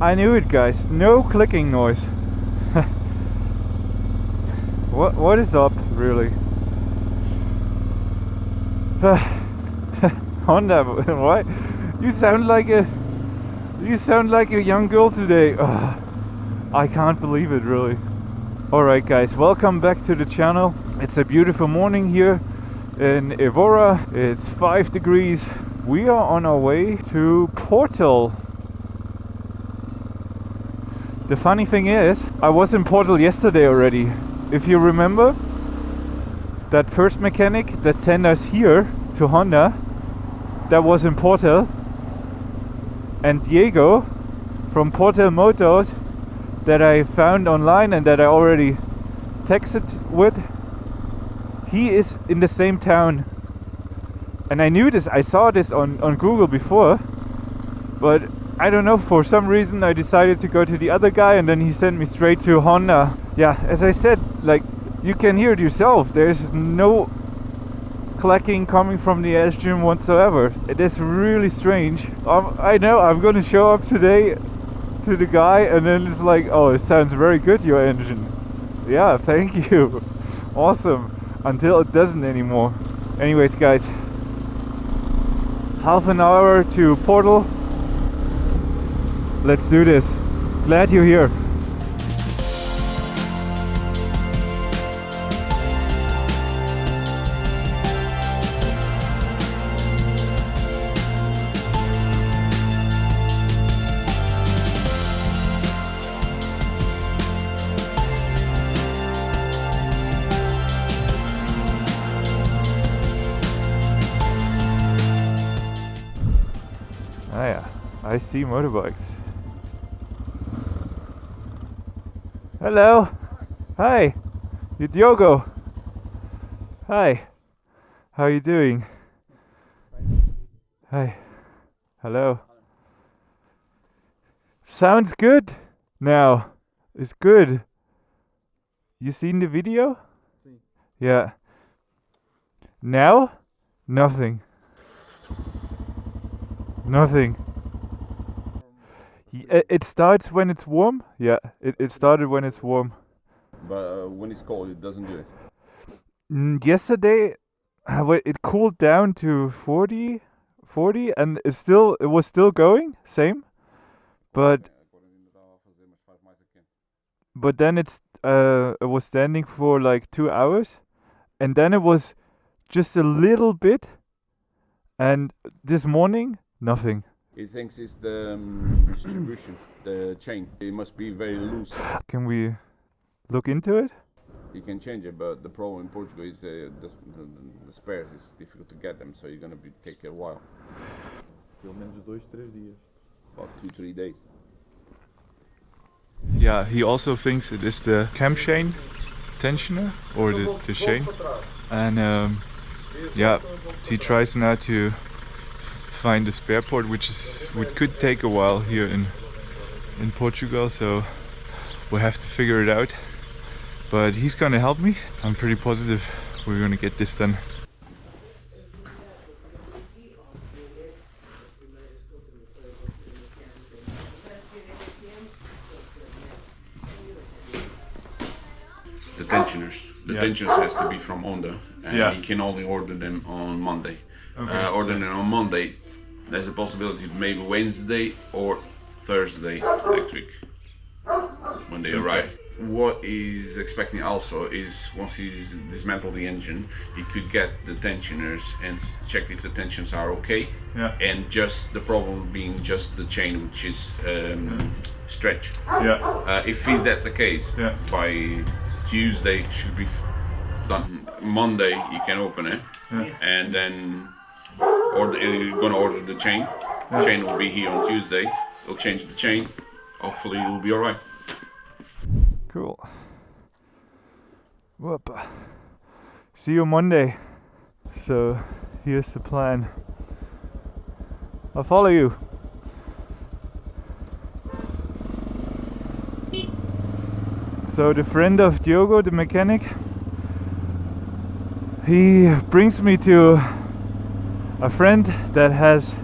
I knew it, guys. No clicking noise. What is up, really? Honda, why? You sound like a young girl today. I can't believe it, really. Alright guys, welcome back to the channel. It's a beautiful morning here in Evora. It's 5 degrees. We are on our way to Portugal. The funny thing is, I was in Portugal yesterday already. If you remember, that first mechanic that sent us here to Honda, that was in Portugal. And Diego from Portal Motors, that I found online and that I already texted with, he is in the same town. And I knew this, I saw this on Google before, but I don't know, for some reason I decided to go to the other guy, and then he sent me straight to Honda. Yeah, as I said, like, you can hear it yourself, there's no clacking coming from the engine whatsoever. It is really strange. I know, I'm gonna show up today to the guy, and then it's like, oh, it sounds very good, your engine. Yeah, thank you. Awesome. Until it doesn't anymore. Anyways guys, half an hour to Portal. Let's do this. Glad you're here. Ah yeah, I see motorbikes. Hello. Hi. You're Diogo. Hi. How are you doing? Hi. Hello. Sounds good. Now. It's good. You seen the video? Yeah. Now? Nothing. Nothing. It starts when it's warm. Yeah, it started when it's warm. But when it's cold, it doesn't do it. Yesterday, it cooled down to 40, and it was still going, same. But then it was standing for like 2 hours, and then it was just a little bit, and this morning, nothing. It thinks it's the distribution, the chain. It must be very loose. Can we look into it? You can change it, but the problem in Portugal is the spares is difficult to get them, so you're gonna take a while. Pelo menos 2-3 dias. About 2-3 days. Yeah, he also thinks it is the camshaft tensioner or the chain, and yeah, he tries now to find a spare part, which could take a while here in Portugal, so we'll have to figure it out. But he's gonna help me. I'm pretty positive we're gonna get this done. The tensioners. The tensioners has to be from Honda, and you can only order them on Monday. Okay. Order them on Monday. There's a possibility maybe Wednesday or Thursday next week when they arrive. what he's expecting also is once he's dismantled the engine, he could get the tensioners and check if the tensions are okay. Yeah. And just the problem being just the chain, which is stretch. Yeah. If is that the case, Yeah. by Tuesday should be done. Monday you can open it, and then you're gonna order the chain. The chain will be here on Tuesday. They'll change the chain. Hopefully it will be alright. Cool. Whoop. See you Monday. So here's the plan. I'll follow you. So the friend of Diogo, the mechanic, he brings me to a friend that has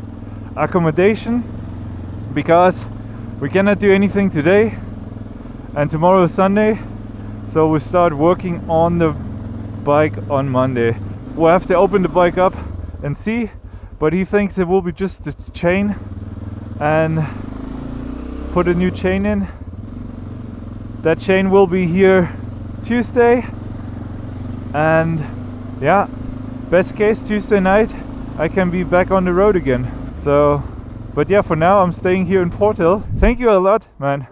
accommodation because we cannot do anything today and tomorrow is Sunday, so we start working on the bike on Monday. We'll have to open the bike up and see, but he thinks it will be just the chain and put a new chain in. That chain will be here Tuesday, and yeah, best case Tuesday night I can be back on the road again. So, but yeah, for now I'm staying here in Portugal. Thank you a lot, man,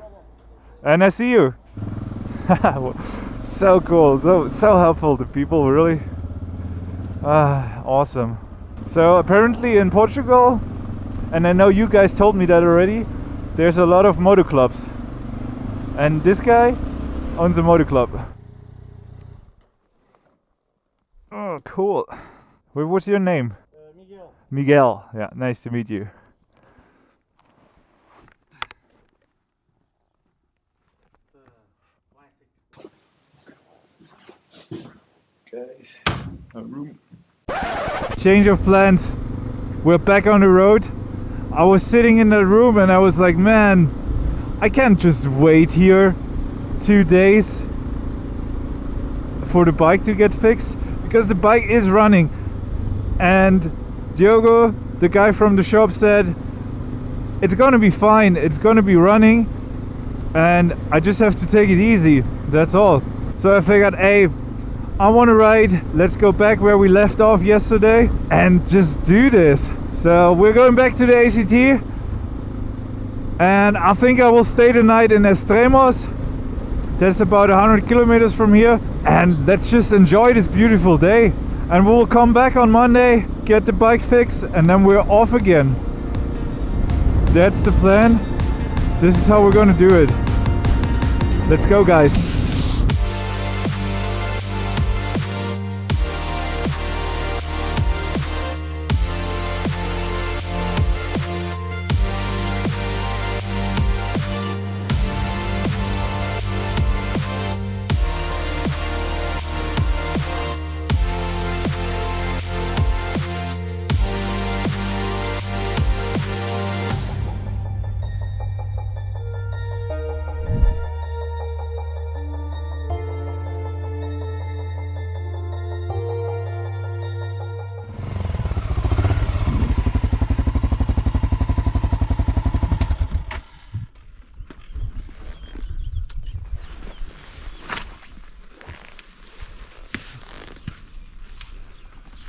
and I see you. So cool, so helpful to people, really. Awesome. So apparently in Portugal, and I know you guys told me that already, there's a lot of motor clubs. And this guy owns a motor club. Oh, cool. What's your name? Miguel. Miguel. Yeah, nice to meet you. Guys, a room. Change of plans. We're back on the road. I was sitting in that room and I was like, man, I can't just wait here 2 days for the bike to get fixed, because the bike is running. And Diogo, the guy from the shop, said it's gonna be fine, it's gonna be running, and I just have to take it easy, that's all. So I figured, hey, I want to ride, let's go back where we left off yesterday and just do this. So we're going back to the ACT, and I think I will stay the night in Estremoz. That's about 100 kilometers from here, and let's just enjoy this beautiful day. And we will come back on Monday, get the bike fixed, and then we're off again. That's the plan. This is how we're gonna do it. Let's go, guys.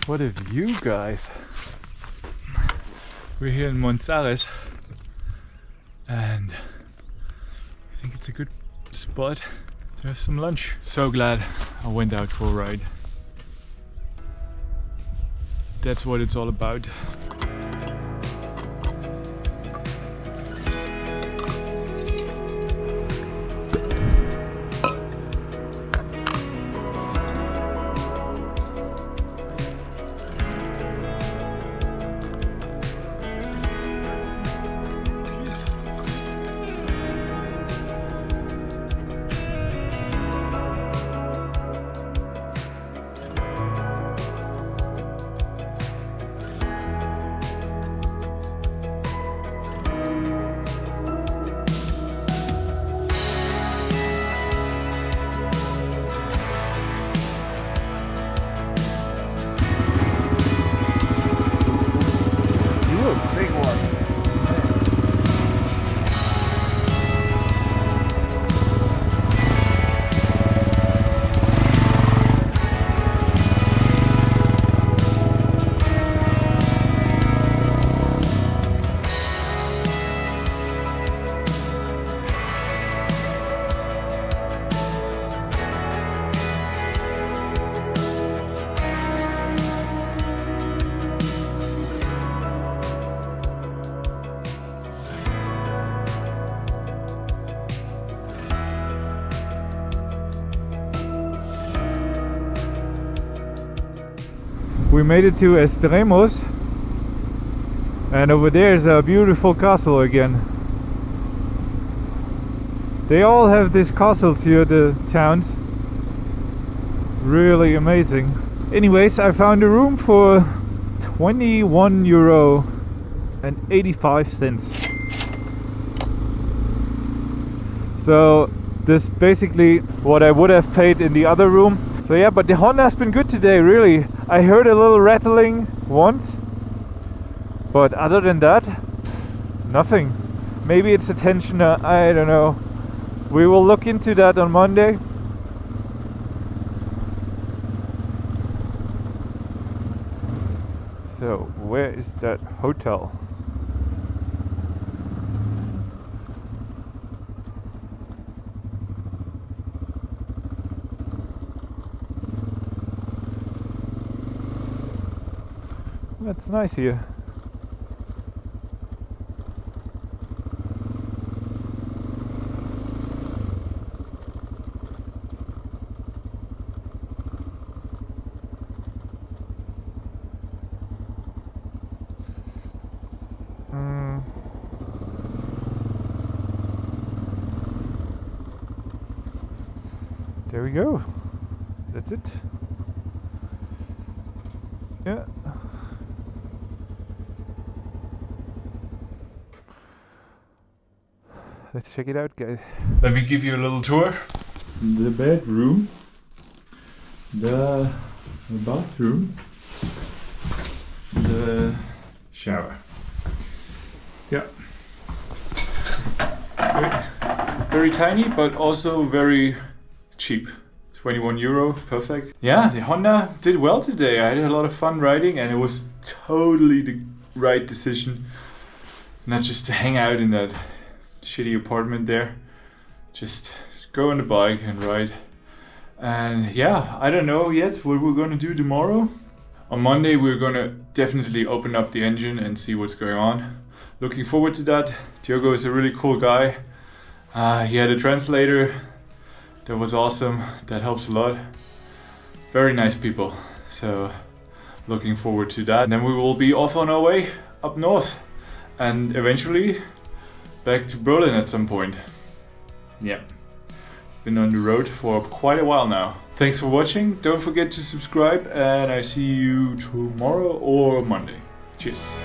What a view, guys. We're here in Monsares, and I think it's a good spot to have some lunch. So glad I went out for a ride. That's what it's all about. We made it to Estremoz, and over there is a beautiful castle again. They all have these castles here, the towns. Really amazing. Anyways, I found a room for €21.85. So this basically what I would have paid in the other room. So yeah, but the Honda has been good today, really. I heard a little rattling once, but other than that, nothing. Maybe it's a tensioner, I don't know. We will look into that on Monday. So, where is that hotel? That's nice here. There we go. That's it. Yeah. Let's check it out, guys. Let me give you a little tour. The bedroom, the bathroom, the shower. Yeah. Very tiny, but also very cheap. €21, perfect. Yeah, the Honda did well today. I had a lot of fun riding, and it was totally the right decision. Not just to hang out in that shitty apartment there. Just go on the bike and ride. And yeah, I don't know yet what we're gonna do tomorrow. On Monday we're gonna definitely open up the engine and see what's going on. Looking forward to that. Diogo is a really cool guy. He had a translator. That was awesome. That helps a lot. Very nice people. So looking forward to that. And then we will be off on our way up north and eventually back to Berlin at some point. Yeah. Been on the road for quite a while now. Thanks for watching. Don't forget to subscribe, and I see you tomorrow or Monday. Cheers.